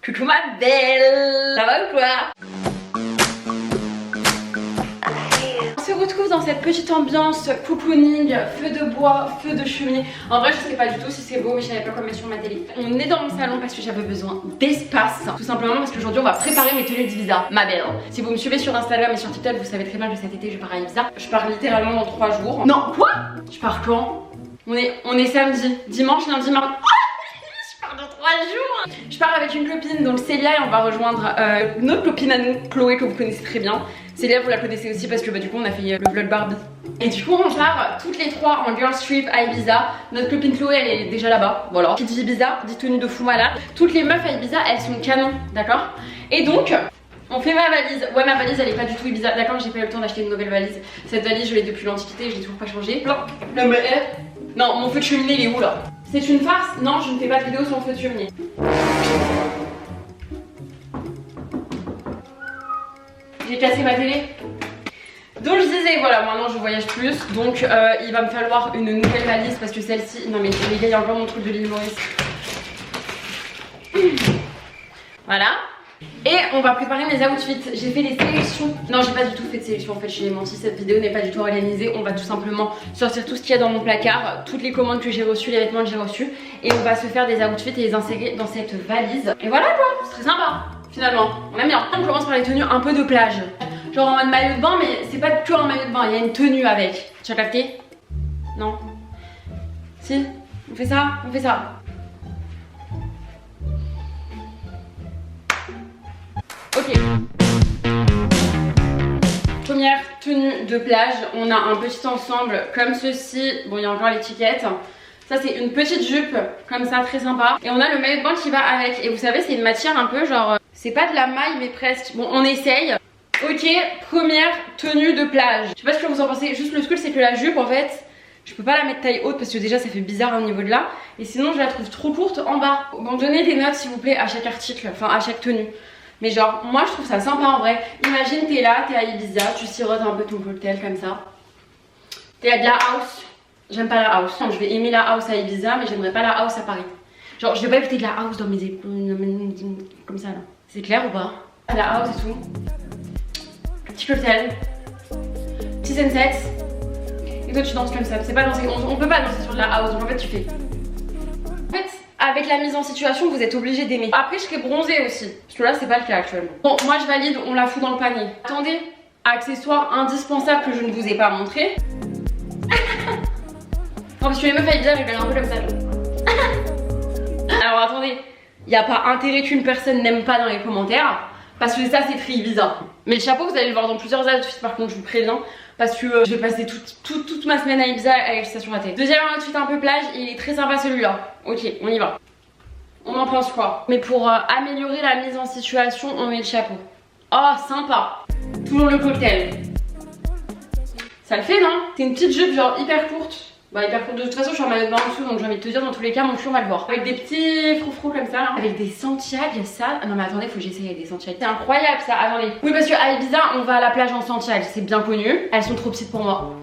Coucou ma belle. Ça va ou quoi? On se retrouve dans cette petite ambiance cocooning, feu de bois, feu de cheminée. En vrai je sais pas du tout si c'est beau mais je savais pas quoi mettre sur ma télé. On est dans mon salon parce que j'avais besoin d'espace. Tout simplement parce qu'aujourd'hui on va préparer mes tenues d'Ibiza, ma belle. Si vous me suivez sur Instagram et sur TikTok, vous savez très bien que cet été je pars à Ibiza. Je pars littéralement dans 3 jours. Non, quoi? Je pars quand? On est samedi, dimanche, lundi, mardi. Je pars dans 3 jours. Je pars avec une copine donc Célia et on va rejoindre notre copine à nous, Chloé, que vous connaissez très bien. Célia vous la connaissez aussi parce que du coup on a fait le vlog Barbie. Et du coup on part toutes les 3 en girls trip à Ibiza. Notre copine Chloé elle est déjà là-bas, voilà. Qui dit Ibiza, dit tenue de fou malade. Toutes les meufs à Ibiza elles sont canon, d'accord? Et donc on fait ma valise. Ouais ma valise elle est pas du tout Ibiza, d'accord? J'ai pas eu le temps d'acheter une nouvelle valise. Cette valise je l'ai depuis l'Antiquité, je l'ai toujours pas changée. Non, mon feu de cheminée il est où là? C'est une farce? Non, je ne fais pas de vidéo sur le feu de cheminée. J'ai cassé ma télé. Donc je disais, voilà, maintenant je voyage plus. Donc il va me falloir une nouvelle valise parce que celle-ci... Non mais les gars, il y a encore mon truc de l'île Maurice. Voilà. Et on va préparer mes outfits. J'ai fait les sélections. Non, j'ai pas du tout fait de sélection en fait, j'ai menti, cette vidéo n'est pas du tout organisée. On va tout simplement sortir tout ce qu'il y a dans mon placard, toutes les commandes que j'ai reçues, les vêtements que j'ai reçus. Et on va se faire des outfits et les insérer dans cette valise. Et voilà quoi, c'est très sympa finalement, on aime bien. On commence par les tenues un peu de plage. Genre en mode maillot de bain, mais c'est pas que un maillot de bain, il y a une tenue avec. Tu as capté? Non? Si? On fait ça? On fait ça. Ok. Première tenue de plage, on a un petit ensemble comme ceci. Bon, il y a encore l'étiquette. Ça c'est une petite jupe comme ça, très sympa. Et on a le maillot de bain qui va avec. Et vous savez c'est une matière un peu genre... C'est pas de la maille mais presque. Bon on essaye. Ok, première tenue de plage. Je sais pas ce que vous en pensez. Juste le truc c'est que la jupe en fait, je peux pas la mettre taille haute parce que déjà ça fait bizarre au niveau de là. Et sinon je la trouve trop courte en bas. Bon donnez des notes s'il vous plaît à chaque article, enfin à chaque tenue. Mais genre moi je trouve ça sympa en vrai. Imagine t'es là, t'es à Ibiza, tu sirotes un peu ton cocktail comme ça. T'es à de la house. J'aime pas la house. Je vais aimer la house à Ibiza mais j'aimerais pas la house à Paris. Genre je vais pas écouter de la house dans mes épaules comme ça là. C'est clair ou pas? La house et tout. Petit cocktail. Petit sunset. Et toi tu danses comme ça. C'est pas danser. On peut pas danser sur de la house donc en fait tu fais. En fait avec la mise en situation vous êtes obligé d'aimer. Après je serai bronzée aussi. Parce que là c'est pas le cas actuellement. Bon moi je valide, on la fout dans le panier. Attendez, accessoire indispensable que je ne vous ai pas montré. Non parce que les meufs à Ibiza elles veulent un peu comme ça. Alors attendez, il n'y a pas intérêt qu'une personne n'aime pas dans les commentaires. Parce que ça c'est très Ibiza. Mais le chapeau vous allez le voir dans plusieurs outfits par contre je vous préviens. Parce que je vais passer toute ma semaine à Ibiza avec ça sur la tête. Deuxième outfit un peu plage, il est très sympa celui-là. Ok, on y va. On en pense quoi? Mais pour améliorer la mise en situation, on met le chapeau. Oh sympa. Toujours le cocktail. Ça le fait non? C'est une petite jupe genre hyper courte. Bah hyper courte, de toute façon je suis en maillot de bain en dessous donc j'ai envie de te dire dans tous les cas mon cul on va le voir. Avec des petits froufrous comme ça là. Avec des Santiago ça. Non mais attendez faut que j'essaye avec des Santiago. C'est incroyable ça, attendez. Oui parce qu'à Ibiza on va à la plage en Santiago, c'est bien connu. Elles sont trop petites pour moi.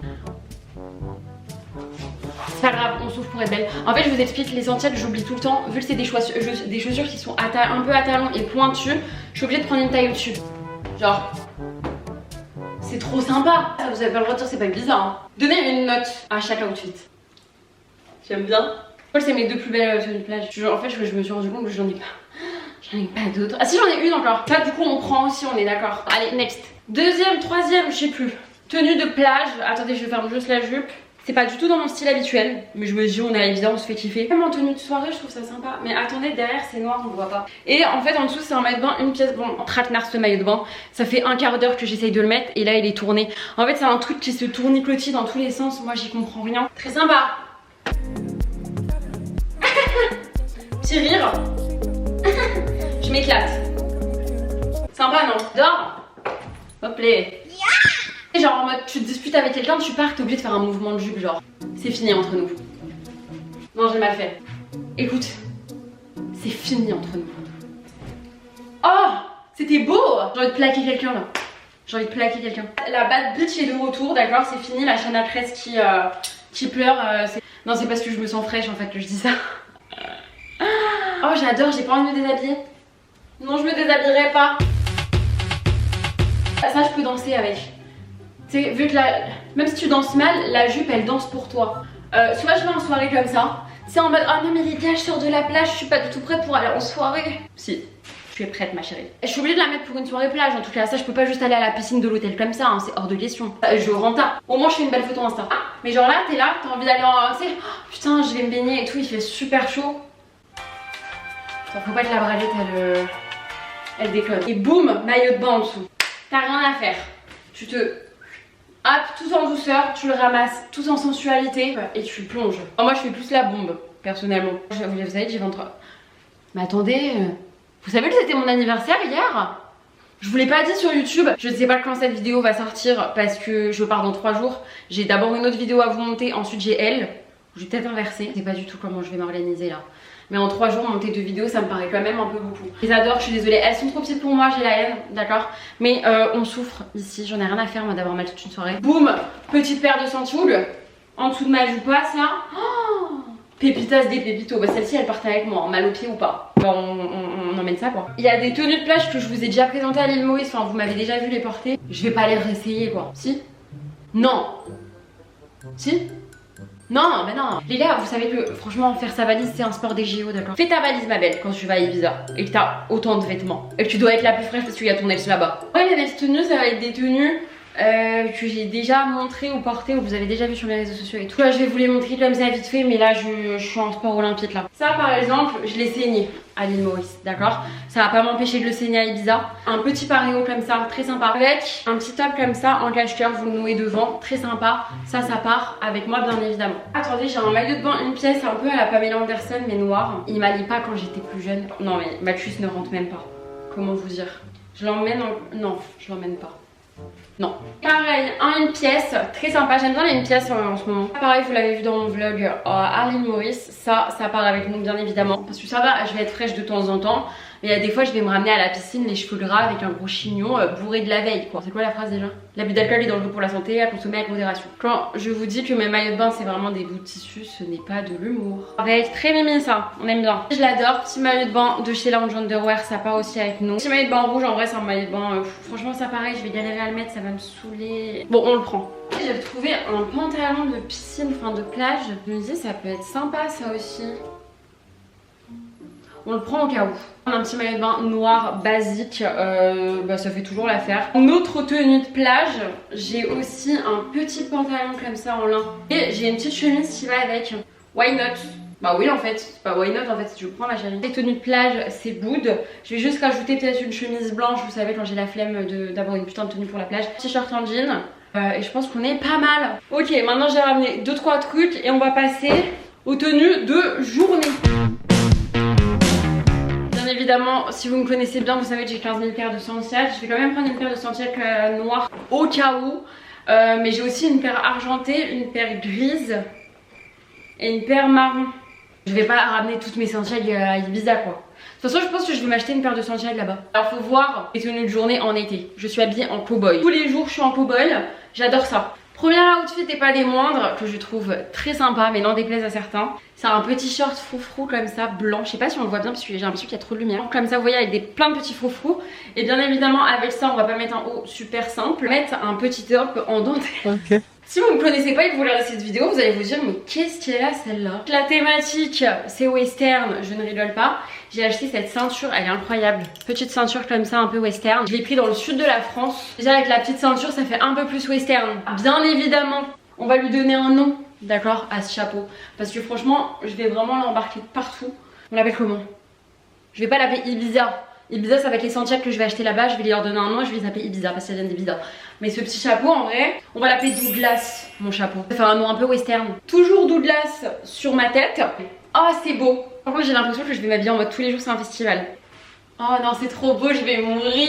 C'est pas grave, on souffre pour être belle. En fait je vous explique, les Santiago j'oublie tout le temps. Vu que c'est des chaussures qui sont un peu à talons et pointues, je suis obligée de prendre une taille au-dessus. Genre... C'est trop sympa. Ça vous avez pas le droit de dire c'est pas bizarre hein. Donnez une note à chaque outfit. J'aime bien. C'est mes deux plus belles tenues de plage. En fait je me suis rendu compte que j'en ai pas d'autres. Ah si j'en ai une encore. Ça du coup on prend aussi, on est d'accord. Allez next. Deuxième, troisième, je sais plus. Tenue de plage. Attendez je ferme juste la jupe. C'est pas du tout dans mon style habituel. Mais je me dis on est à Ibiza, on se fait kiffer. Même en tenue de soirée je trouve ça sympa. Mais attendez derrière c'est noir on voit pas. Et en fait en dessous c'est un maillot de bain, une pièce. Bon traquenard ce maillot de bain. Ça fait un quart d'heure que j'essaye de le mettre. Et là il est tourné. En fait c'est un truc qui se tourniclotie dans tous les sens. Moi j'y comprends rien. Très sympa. Petit rire. Je m'éclate. Sympa non? Dors. Hop là. Genre en mode tu te disputes avec quelqu'un, tu pars, t'es obligé de faire un mouvement de jupe genre. C'est fini entre nous. Non j'ai mal fait. Écoute, c'est fini entre nous. Oh, c'était beau. J'ai envie de plaquer quelqu'un là. J'ai envie de plaquer quelqu'un. La bad bitch est de retour, d'accord, c'est fini. La chaîne à tresse qui pleure. Non c'est parce que je me sens fraîche en fait que je dis ça. Oh j'adore, j'ai pas envie de me déshabiller. Non, je me déshabillerai pas. Ça, je peux danser avec. Tu sais, vu que même si tu danses mal, la jupe elle danse pour toi. Soit je vais en soirée comme ça. C'est en mode oh non mais les gars, je sors de la plage, je suis pas du tout prête pour aller en soirée. Si, tu es prête ma chérie. Je suis obligée de la mettre pour une soirée plage en tout cas. Ça, je peux pas juste aller à la piscine de l'hôtel comme ça, hein, c'est hors de question. Je renta. Au moins je fais une belle photo Insta. Ah, mais genre là, t'es là, t'as envie d'aller en. Tu sais, oh, putain, je vais me baigner et tout, il fait super chaud. Ça, faut pas que la bralette elle déconne. Et boum, maillot de bain en dessous. T'as rien à faire. Tu te hop, tout en douceur, tu le ramasses, tout en sensualité et tu plonges. Moi je fais plus la bombe, personnellement. Vous savez, j'ai 23. Mais attendez, vous savez que c'était mon anniversaire hier? Je vous l'ai pas dit sur YouTube. Je ne sais pas quand cette vidéo va sortir parce que je pars dans 3 jours. J'ai d'abord une autre vidéo à vous monter, ensuite j'ai elle. Je vais peut-être inverser. Je sais pas du tout comment je vais m'organiser là. Mais en 3 jours, monter 2 vidéos, ça me paraît quand même un peu beaucoup. Je les adore, je suis désolée, elles sont trop petites pour moi, j'ai la haine, d'accord. Mais on souffre ici, j'en ai rien à faire moi d'avoir mal toute une soirée. Boum, petite paire de santoules, en dessous de ma jupasse là. Oh, pépitas des pépitos, bah celle-ci elle partait avec moi, mal au pied ou pas. Bah on emmène ça quoi. Il y a des tenues de plage que je vous ai déjà présentées à l'île Maurice, enfin vous m'avez déjà vu les porter. Je vais pas les réessayer quoi. Si? Non. Si? Non, mais non. Les gars, vous savez que franchement, faire sa valise, c'est un sport des JO, d'accord. Fais ta valise, ma belle, quand tu vas à Ibiza et que t'as autant de vêtements et que tu dois être la plus fraîche parce qu'il y a ton ex là-bas. Ouais, les tenues, ça va être des tenues que j'ai déjà montré ou porté ou que vous avez déjà vu sur mes réseaux sociaux et tout. Là, je vais vous les montrer comme ça vite fait, mais là, je suis en sport olympique là. Ça, par exemple, je l'ai saigné à l'île Maurice, d'accord. Ça va pas m'empêcher de le saigner à Ibiza. Un petit paréo comme ça, très sympa. Avec un petit top comme ça en cache-cœur, vous le nouez devant, très sympa. Ça part avec moi bien évidemment. Attendez, j'ai un maillot de bain, une pièce un peu à la Pamela Anderson mais noir. Il m'allait pas quand j'étais plus jeune. Non mais ma cuisse ne rentre même pas. Comment vous dire? Je l'emmène en... Non, je l'emmène pas. Non. Pareil, une pièce très sympa. J'aime bien les pièces en ce moment. Pareil, vous l'avez vu dans mon vlog à l'île Maurice. Ça part avec nous bien évidemment. Parce que ça va, je vais être fraîche de temps en temps. Mais il y a des fois, je vais me ramener à la piscine les cheveux gras avec un gros chignon bourré de la veille quoi. C'est quoi la phrase déjà? L'abus d'alcool est dangereux pour la santé, à consommer avec modération. Quand je vous dis que mes maillots de bain c'est vraiment des bouts de tissu, ce n'est pas de l'humour. Ça va être très mimi ça, on aime bien. Je l'adore, petit maillot de bain de chez Lounge Underwear, ça part aussi avec nous. Petit maillot de bain rouge, en vrai c'est un maillot de bain, franchement ça pareil, je vais galérer à le mettre, ça va me saouler. Bon, on le prend. J'ai trouvé un pantalon de piscine, enfin de plage. Je me dis ça peut être sympa ça aussi. On le prend au cas où. On a un petit maillot de bain noir basique, ça fait toujours l'affaire. Une autre tenue de plage, j'ai aussi un petit pantalon comme ça en lin. Et j'ai une petite chemise qui va avec. Why not? Bah oui en fait, c'est pas why not en fait, je prends ma chérie. Les tenues de plage c'est good. Je vais juste rajouter peut-être une chemise blanche, vous savez quand j'ai la flemme d'avoir une putain de tenue pour la plage. T-shirt en jean. Et je pense qu'on est pas mal. Ok, maintenant j'ai ramené 2-3 trucs et on va passer aux tenues de journée. Bien évidemment, si vous me connaissez bien, vous savez que j'ai 15 000 paires de Santiago. Je vais quand même prendre une paire de Santiago noire au cas où. Mais j'ai aussi une paire argentée, une paire grise et une paire marron. Je vais pas ramener toutes mes Santiago à Ibiza quoi. De toute façon, je pense que je vais m'acheter une paire de Santiago là-bas. Alors faut voir les tenues de journée en été. Je suis habillée en cow-boy. Tous les jours je suis en cow-boy, j'adore ça. Premier outfit et pas des moindres, que je trouve très sympa, mais n'en déplaise à certains. C'est un petit short froufrou comme ça, blanc. Je sais pas si on le voit bien parce que j'ai l'impression qu'il y a trop de lumière. Comme ça, vous voyez, avec plein de petits froufrous. Et bien évidemment, avec ça, on va pas mettre un haut super simple. On va mettre un petit top en dentelle. Ok. Si vous ne me connaissez pas et que vous regardez cette vidéo, vous allez vous dire mais qu'est-ce qu'elle a celle-là? La thématique c'est western, je ne rigole pas. J'ai acheté cette ceinture, elle est incroyable. Petite ceinture comme ça un peu western. Je l'ai pris dans le sud de la France. Déjà avec la petite ceinture ça fait un peu plus western. Bien évidemment, on va lui donner un nom, d'accord, à ce chapeau. Parce que franchement, je vais vraiment l'embarquer partout. On l'appelle comment? Je vais pas l'appeler Ibiza. Ibiza ça va être les Santiago que je vais acheter là-bas, je vais leur donner un nom et je vais les appeler Ibiza parce qu'elles viennent d'Ibiza. Mais ce petit chapeau en vrai, on va l'appeler Douglas, mon chapeau. Ça fait un nom un peu western. Toujours Douglas sur ma tête. Oh c'est beau. Par contre j'ai l'impression que je vais m'habiller en mode tous les jours c'est un festival. Oh non c'est trop beau, je vais mourir.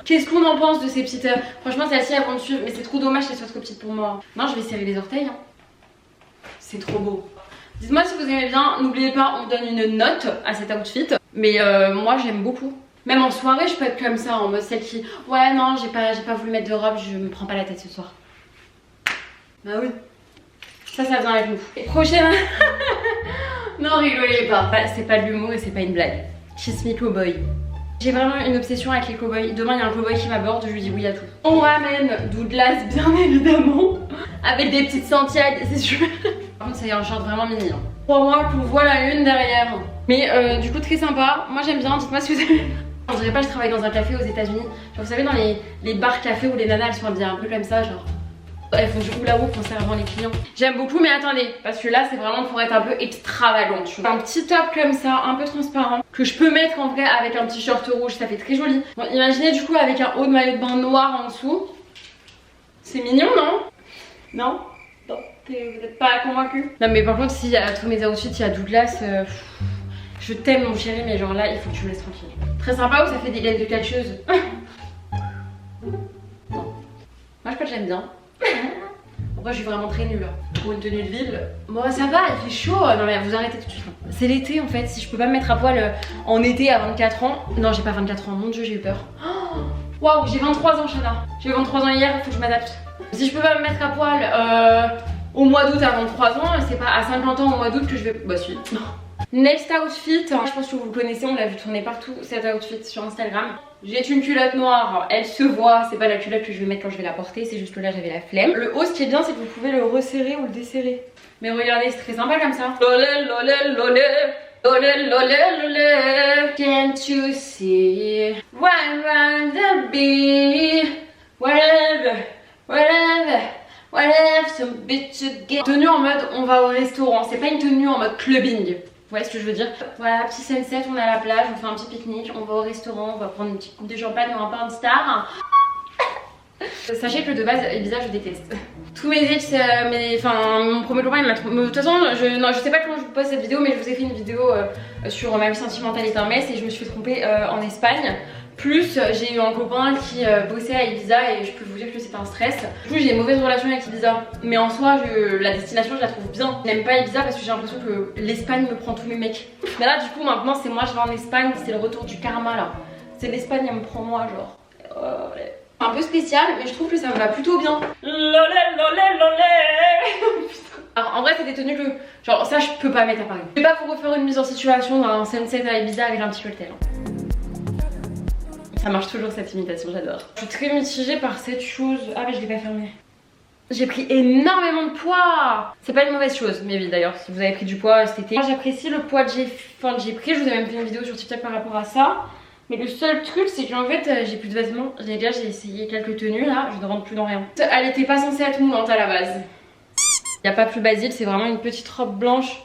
Qu'est-ce qu'on en pense de ces petites... Franchement celles-ci elles vont me suivre, mais c'est trop dommage qu'elles soient trop petites pour moi. Non je vais serrer les orteils. Hein. C'est trop beau. Dites-moi si vous aimez bien, n'oubliez pas on donne une note à cet outfit. Mais moi j'aime beaucoup. Même en soirée je peux être comme ça en mode celle qui... Ouais non j'ai pas voulu mettre de robe, je me prends pas la tête ce soir. Bah oui. Ça vient avec nous. Et prochaine... Non rigolez pas, c'est pas de l'humour et c'est pas une blague. Kiss me cowboy. J'ai vraiment une obsession avec les cow-boys. Demain il y a un cow-boy qui m'aborde, je lui dis oui à tout. On ramène Douglas bien évidemment, avec des petites sentières, c'est sûr. Par contre ça y est, un short vraiment mini. Crois-moi qu'on voit la lune derrière. Mais du coup très sympa, moi j'aime bien, dites-moi si vous aimez. On dirait pas que je travaille dans un café aux États-Unis. Genre vous savez dans les bars cafés où les nanas elles sont habillées un peu comme ça, genre elles font du hula hoop en servant les clients. J'aime beaucoup, mais attendez, parce que là c'est vraiment pour être un peu extravagante. Tu vois. Un petit top comme ça, un peu transparent, que je peux mettre en vrai avec un petit short rouge, ça fait très joli. Bon, imaginez du coup avec un haut de maillot de bain noir en dessous. C'est mignon, non? Non? Non, vous n'êtes pas convaincu? Non mais par contre si tous mes outfits il y a Douglas, je t'aime mon chéri, mais genre là il faut que tu me laisses tranquille. Très sympa ou ça fait des laines de catcheuse? Non. Moi je crois que j'aime bien. Moi je suis vraiment très nulle pour une tenue de ville. Bon ça va, il fait chaud. Non mais vous arrêtez tout de suite. C'est l'été en fait, si je peux pas me mettre à poil en été à 24 ans. Non j'ai pas 24 ans, mon dieu j'ai eu peur. Waouh, j'ai 23 ans Shana. J'ai eu 23 ans hier, il faut que je m'adapte. Si je peux pas me mettre à poil au mois d'août à 23 ans, c'est pas à 50 ans au mois d'août que je vais... Bah si. Next outfit, je pense que vous le connaissez, on l'a vu tourner partout cet outfit sur Instagram. J'ai une culotte noire, elle se voit, c'est pas la culotte que je vais mettre quand je vais la porter, c'est juste que là j'avais la flemme. Le haut ce qui est bien c'est que vous pouvez le resserrer ou le desserrer. Mais regardez c'est très sympa comme ça. Lolé lolé lolé lolé lolé lolé. Can't you see why I'm the bee? Whatever, whatever. Whatever, some bitch again. Tenue en mode on va au restaurant, c'est pas une tenue en mode clubbing. Vous voyez ce que je veux dire? Voilà, petit sunset, on est à la plage, on fait un petit pique-nique, on va au restaurant, on va prendre une petite coupe de champagne ou un pain de star. Sachez que de base, Ibiza je déteste. Tous mes ex, mon premier copain il m'a trop... De toute façon, je sais pas comment je vous poste cette vidéo, mais je vous ai fait une vidéo sur ma vie sentimentale et un mess et je me suis fait tromper en Espagne. Plus j'ai eu un copain qui bossait à Ibiza et je peux vous dire que c'était un stress. Du coup j'ai une mauvaise relation avec Ibiza. Mais en soi la destination je la trouve bien. Je n'aime pas Ibiza parce que j'ai l'impression que l'Espagne me prend tous mes mecs. Mais là du coup maintenant c'est moi je vais en Espagne, c'est le retour du karma là. C'est l'Espagne elle me prend moi genre. Un peu spécial mais je trouve que ça me va plutôt bien. Lolé lolé lolé. Alors en vrai c'est des tenues que genre ça je peux pas mettre à Paris. Je vais pas vous refaire une mise en situation dans un sunset à Ibiza avec un petit cocktail. Ça marche toujours cette imitation, j'adore. Je suis très mitigée par cette chose. Ah mais je l'ai pas fermée. J'ai pris énormément de poids. C'est pas une mauvaise chose, mais oui d'ailleurs si vous avez pris du poids cet été. Moi j'apprécie le poids que j'ai pris, je vous ai même fait une vidéo sur TikTok par rapport à ça. Mais le seul truc c'est qu'en fait j'ai plus de vêtements. J'ai essayé quelques tenues là, je ne rentre plus dans rien. Elle était pas censée être moulante à la base. Y a pas plus basique, c'est vraiment une petite robe blanche.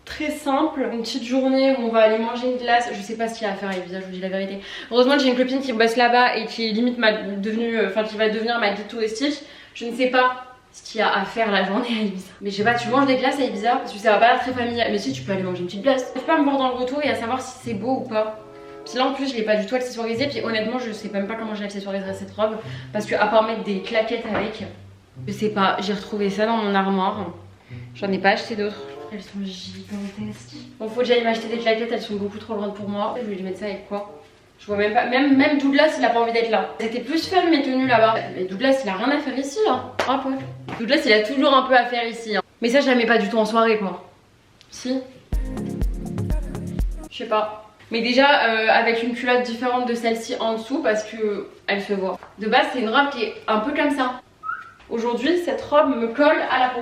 Très simple, une petite journée où on va aller manger une glace. Je sais pas ce qu'il y a à faire à Ibiza, je vous dis la vérité. Heureusement que j'ai une copine qui bosse là-bas et qui est limite qui va devenir ma guide touristique. Je ne sais pas ce qu'il y a à faire la journée à Ibiza. Mais je sais pas, tu manges des glaces à Ibiza parce que ça va pas l'air très familial. Mais si tu peux aller manger une petite glace. Je peux pas me voir dans le retour et à savoir si c'est beau ou pas. Puis là en plus je l'ai pas du tout accessoirisé. Puis honnêtement je sais même pas comment j'accessoiriserai cette robe. Parce que à part mettre des claquettes avec, je sais pas, j'ai retrouvé ça dans mon armoire. J'en ai pas acheté d'autres. Elles sont gigantesques. Bon faut déjà y m'acheter des claquettes, elles sont beaucoup trop grandes pour moi. Je vais lui mettre ça avec quoi? Je vois même pas, même Douglas il a pas envie d'être là. C'était plus fun mes tenues là-bas. Mais Douglas il a rien à faire ici là. Ah poil. Douglas il a toujours un peu à faire ici hein. Mais ça je la mets pas du tout en soirée quoi. Si. Je sais pas. Mais déjà avec une culotte différente de celle-ci en dessous parce que elle se voit. De base c'est une robe qui est un peu comme ça. Aujourd'hui cette robe me colle à la peau.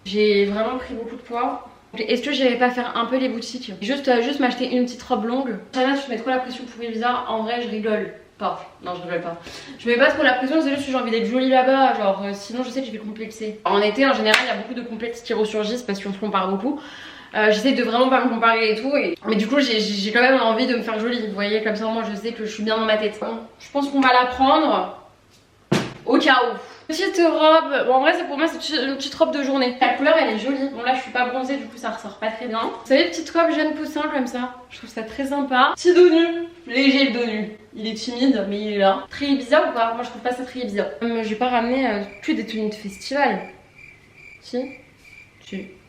J'ai vraiment pris beaucoup de poids. Est-ce que j'irais pas faire un peu les boutiques? Juste m'acheter une petite robe longue. Shana, tu mets trop la pression pour Ibiza. En vrai, je rigole pas. Non, je rigole pas. Je mets pas trop la pression, c'est juste que j'ai envie d'être jolie là-bas. Genre, sinon, je sais que je vais complexer. En été, en général, il y a beaucoup de complexes qui ressurgissent parce qu'on se compare beaucoup. J'essaie de vraiment pas me comparer et tout. Mais du coup, j'ai quand même envie de me faire jolie. Vous voyez, comme ça, moi, je sais que je suis bien dans ma tête. Bon, je pense qu'on va la prendre au cas où. Petite robe, bon en vrai c'est pour moi c'est une petite robe de journée. La couleur elle est jolie, bon là je suis pas bronzée du coup ça ressort pas très bien. Vous savez petite robe jeune poussin comme ça, je trouve ça très sympa. Petit dos nu, léger le dos nu, il est timide mais il est là. Très Ibiza ou pas? Moi je trouve pas ça très Ibiza. Je vais pas ramener que des tenues de festival. Si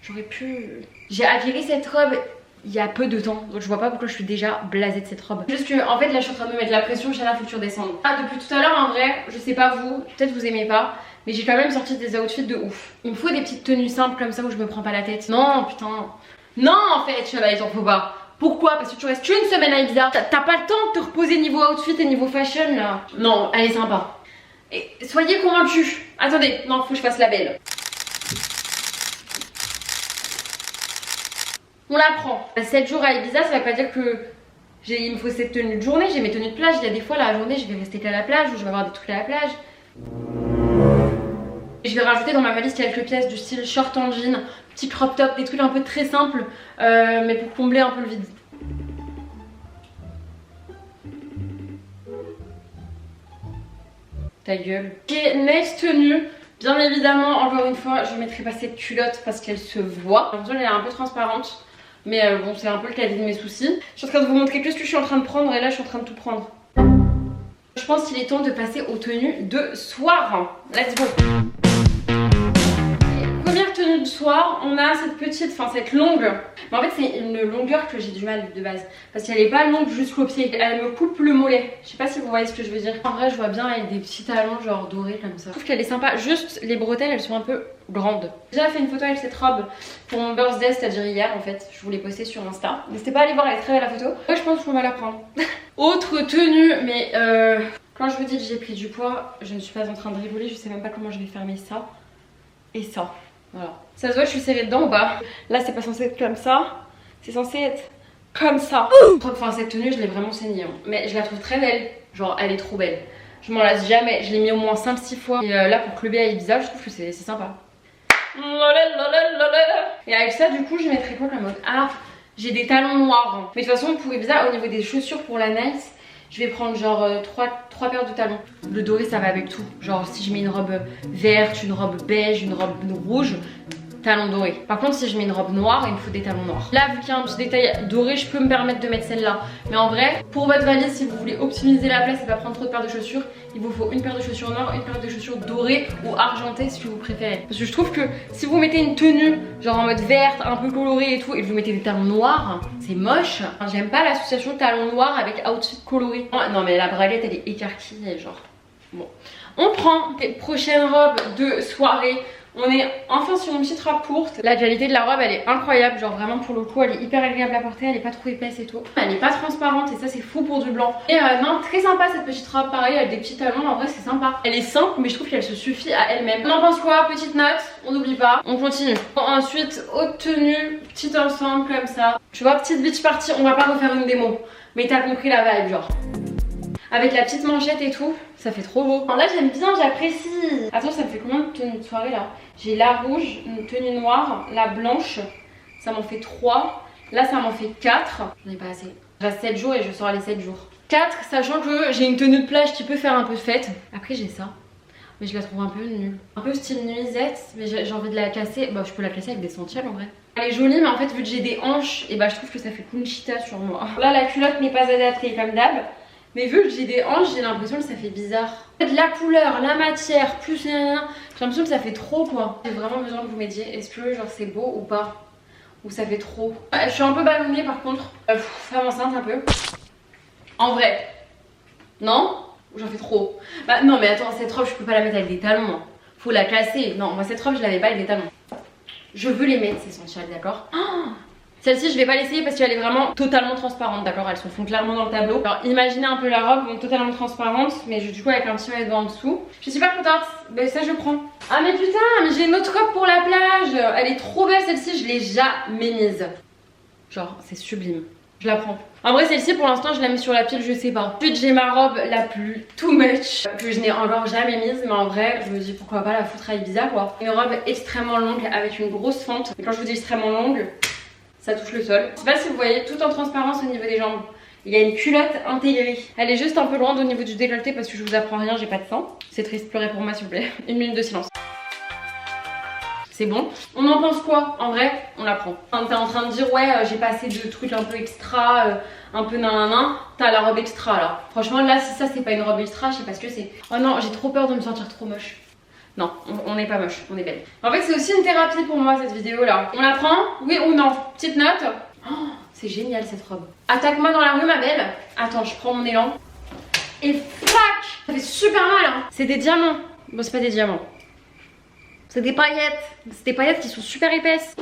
j'aurais pu... J'ai acquis cette robe il y a peu de temps, donc je vois pas pourquoi je suis déjà blasée de cette robe. Juste que en fait là je suis en train de me mettre la pression, Shana faut que tu redescendes. Ah depuis tout à l'heure en vrai, je sais pas vous, peut-être vous aimez pas, mais j'ai quand même sorti des outfits de ouf. Il me faut des petites tenues simples comme ça où je me prends pas la tête. Non putain. Non en fait Shana il t'en faut pas. Pourquoi? Parce que tu restes qu'une semaine à Ibiza. T'as pas le temps de te reposer niveau outfit et niveau fashion là. Non, elle est sympa. Et soyez convaincus. Attendez, non, faut que je fasse la belle. On la prend. 7 jours à Ibiza, ça veut pas dire que il me faut cette tenue de journée. J'ai mes tenues de plage. Il y a des fois la journée, je vais rester qu'à la plage ou je vais avoir des trucs à la plage. Je vais rajouter dans ma valise quelques pièces du style short en jean, petit crop top, des trucs un peu très simples, mais pour combler un peu le vide. Ta gueule. Ok, next tenue. Bien évidemment, encore une fois, je ne mettrai pas cette culotte parce qu'elle se voit. J'ai l'impression qu'elle est un peu transparente, mais bon, c'est un peu le cadet de mes soucis. Je suis en train de vous montrer que ce que je suis en train de prendre et là, je suis en train de tout prendre. Je pense qu'il est temps de passer aux tenues de soir. Let's go. Première tenue de soir, on a cette petite, enfin cette longue. Mais en fait c'est une longueur que j'ai du mal de base. Parce qu'elle est pas longue jusqu'au pied. Elle me coupe le mollet. Je sais pas si vous voyez ce que je veux dire. En vrai je vois bien avec des petits talons genre dorés comme ça. Je trouve qu'elle est sympa. Juste les bretelles elles sont un peu grandes. J'ai déjà fait une photo avec cette robe pour mon birthday, c'est-à-dire hier en fait. Je voulais poster sur Insta. N'hésitez pas à aller voir, elle est très belle la photo. Ouais, je pense qu'on va la prendre. Autre tenue, mais quand je vous dis que j'ai pris du poids, je ne suis pas en train de rigoler. Je sais même pas comment je vais fermer ça et ça. Voilà. Ça se voit, je suis serrée dedans ou pas? Là, c'est pas censé être comme ça. C'est censé être comme ça. Enfin, cette tenue, je l'ai vraiment saignée. Hein. Mais je la trouve très belle. Genre, elle est trop belle. Je m'en lasse jamais. Je l'ai mis au moins 5-6 fois. Et là, pour clubber à Ibiza, je trouve que c'est sympa. Et avec ça, du coup, je mettrais quoi comme mode? Ah, j'ai des talons noirs. Hein. Mais de toute façon, pour Ibiza, au niveau des chaussures pour la night, je vais prendre genre 3 paires de talons. Le doré ça va avec tout. Genre si je mets une robe verte, une robe beige, une robe rouge, talons dorés. Par contre si je mets une robe noire, il me faut des talons noirs. Là vu qu'il y a un petit détail doré, je peux me permettre de mettre celle-là. Mais en vrai, pour votre valise, si vous voulez optimiser la place et pas prendre trop de paires de chaussures, il vous faut une paire de chaussures noires, une paire de chaussures dorées ou argentées si vous préférez. Parce que je trouve que si vous mettez une tenue genre en mode verte, un peu colorée et tout, et que vous mettez des talons noirs, c'est moche. Enfin, j'aime pas l'association talons noirs avec outfit coloré. Oh, non mais la braguette elle est écarquillée genre. Bon. On prend les prochaines robes de soirée. On est enfin sur une petite robe courte. La qualité de la robe elle est incroyable. Genre vraiment pour le coup elle est hyper agréable à porter. Elle est pas trop épaisse et tout. Elle est pas transparente et ça c'est fou pour du blanc. Et non très sympa cette petite robe. Pareil avec des petits talons. En vrai c'est sympa. Elle est simple mais je trouve qu'elle se suffit à elle-même. On en pense quoi? Petite note. On n'oublie pas. On continue. Bon, ensuite haute tenue. Petit ensemble comme ça. Tu vois petite beach party. On va pas refaire une démo. Mais t'as compris la vibe genre. Avec la petite manchette et tout, ça fait trop beau. Alors là j'aime bien, j'apprécie. Attends, ça me fait combien de tenues de soirée là? J'ai la rouge, une tenue noire, la blanche, ça m'en fait 3. Là ça m'en fait 4. J'en ai pas assez. Je reste 7 jours et je sors les 7 jours. 4, sachant que j'ai une tenue de plage qui peut faire un peu de fête. Après j'ai ça, mais je la trouve un peu nulle. Un peu style nuisette, mais j'ai envie de la casser. Bah je peux la casser avec des sentiels en vrai. Elle est jolie mais en fait vu que j'ai des hanches, et bah je trouve que ça fait Conchita sur moi. Là la culotte n'est pas adaptée comme d'hab. Mais vu que j'ai des hanches, j'ai l'impression que ça fait bizarre. La couleur, la matière, plus j'ai l'impression que ça fait trop quoi. J'ai vraiment besoin que vous m'aidiez. Est-ce que genre c'est beau ou pas? Ou ça fait trop? Je suis un peu ballonnée par contre. Femme enceinte un peu. En vrai. Non? Ou j'en fais trop? Bah non mais attends, cette robe je peux pas la mettre avec des talons. Hein. Faut la casser. Non, moi cette robe je l'avais pas avec des talons. Je veux les mettre ces sentiels, d'accord? Oh, celle-ci je vais pas l'essayer parce qu'elle est vraiment totalement transparente, d'accord? Elles se font clairement dans le tableau. Alors imaginez un peu la robe, donc totalement transparente, mais du coup avec un petit maillot en dessous. Je suis super contente, ben ça je prends. Ah mais putain, mais j'ai une autre robe pour la plage. Elle est trop belle celle-ci, je l'ai jamais mise. Genre c'est sublime, je la prends. En vrai celle-ci pour l'instant je la mets sur la pile, je sais pas. Ensuite j'ai ma robe la plus too much que je n'ai encore jamais mise, mais en vrai je me dis pourquoi pas la foutre à Ibiza quoi. Une robe extrêmement longue avec une grosse fente. Et quand je vous dis extrêmement longue, ça touche le sol. Je sais pas si vous voyez, tout en transparence au niveau des jambes. Il y a une culotte intégrée. Elle est juste un peu loin au niveau du décolleté parce que je vous apprends rien, j'ai pas de sang. C'est triste, pleurez pour moi s'il vous plaît. Une minute de silence. C'est bon. On en pense quoi? En vrai, on la prend. T'es en train de dire ouais j'ai pas assez de trucs un peu extra, un peu nanana. T'as la robe extra là. Franchement là si ça c'est pas une robe extra, je sais pas ce que c'est. Oh non, j'ai trop peur de me sentir trop moche. Non, on n'est pas moche, on est belle. En fait c'est aussi une thérapie pour moi cette vidéo là. On la prend? Oui ou non? Petite note. Oh, c'est génial cette robe. Attaque-moi dans la rue ma belle. Attends, je prends mon élan. Et fuck, ça fait super mal hein. C'est des diamants. Bon c'est pas des diamants. C'est des paillettes. C'est des paillettes qui sont super épaisses.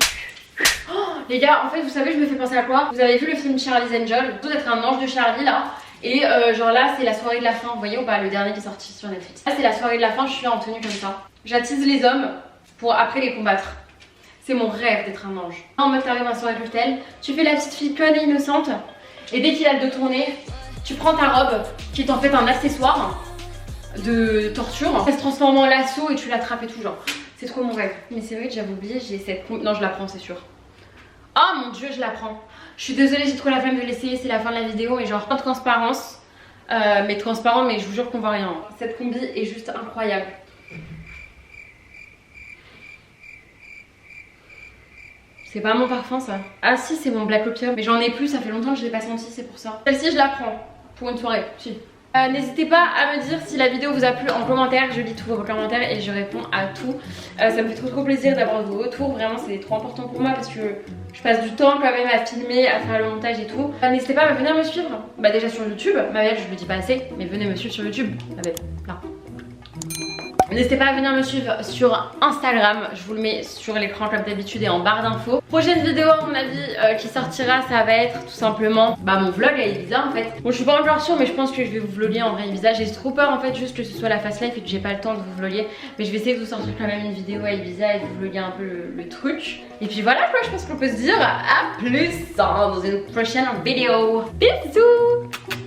Les gars, en fait, vous savez, je me fais penser à quoi? Vous avez vu le film Charlie's Angel? Tout d'être un ange de Charlie là. Et genre là, c'est la soirée de la fin. Vous voyez ou pas? Le dernier qui est sorti sur Netflix. Là, c'est la soirée de la fin. Je suis en tenue comme ça. J'attise les hommes pour après les combattre. C'est mon rêve d'être un ange. En mode, t'arrives à un soirée cocktail, tu fais la petite fille conne et innocente. Et dès qu'il a le dos tourné, tu prends ta robe qui est en fait un accessoire de torture. Elle se transforme en lasso et tu l'attrapes et tout genre. C'est trop mon rêve. Mais c'est vrai que j'avais oublié, j'ai cette... Non, je la prends, c'est sûr. Oh mon dieu, je la prends. Je suis désolée, j'ai trop la flemme de l'essayer, c'est la fin de la vidéo. Mais genre, pas de transparence. Mais transparent, mais je vous jure qu'on voit rien. Cette combi est juste incroyable. C'est pas mon parfum ça. Ah si, c'est mon Black Opium. Mais j'en ai plus, ça fait longtemps que je l'ai pas senti, c'est pour ça. Celle-ci, je la prends pour une soirée. Si. N'hésitez pas à me dire si la vidéo vous a plu en commentaire. Je lis tous vos commentaires et je réponds à tout. Ça me fait trop plaisir d'avoir vos retours. Vraiment, c'est trop important pour moi parce que je passe du temps quand même à filmer, à faire le montage et tout. N'hésitez pas à venir me suivre. Bah déjà sur YouTube, ma belle, je le dis pas assez, mais venez me suivre sur YouTube. Ma belle, là. N'hésitez pas à venir me suivre sur Instagram, je vous le mets sur l'écran comme d'habitude et en barre d'infos. Prochaine vidéo à mon avis qui sortira, ça va être tout simplement mon vlog à Ibiza en fait. Bon, je suis pas encore sûre mais je pense que je vais vous vlogger en vrai Ibiza. J'ai trop peur en fait juste que ce soit la fast life et que j'ai pas le temps de vous vlogger. Mais je vais essayer de vous sortir quand même une vidéo à Ibiza et de vous vlogger un peu le truc. Et puis voilà quoi, je pense qu'on peut se dire à plus dans une prochaine vidéo. Bisous.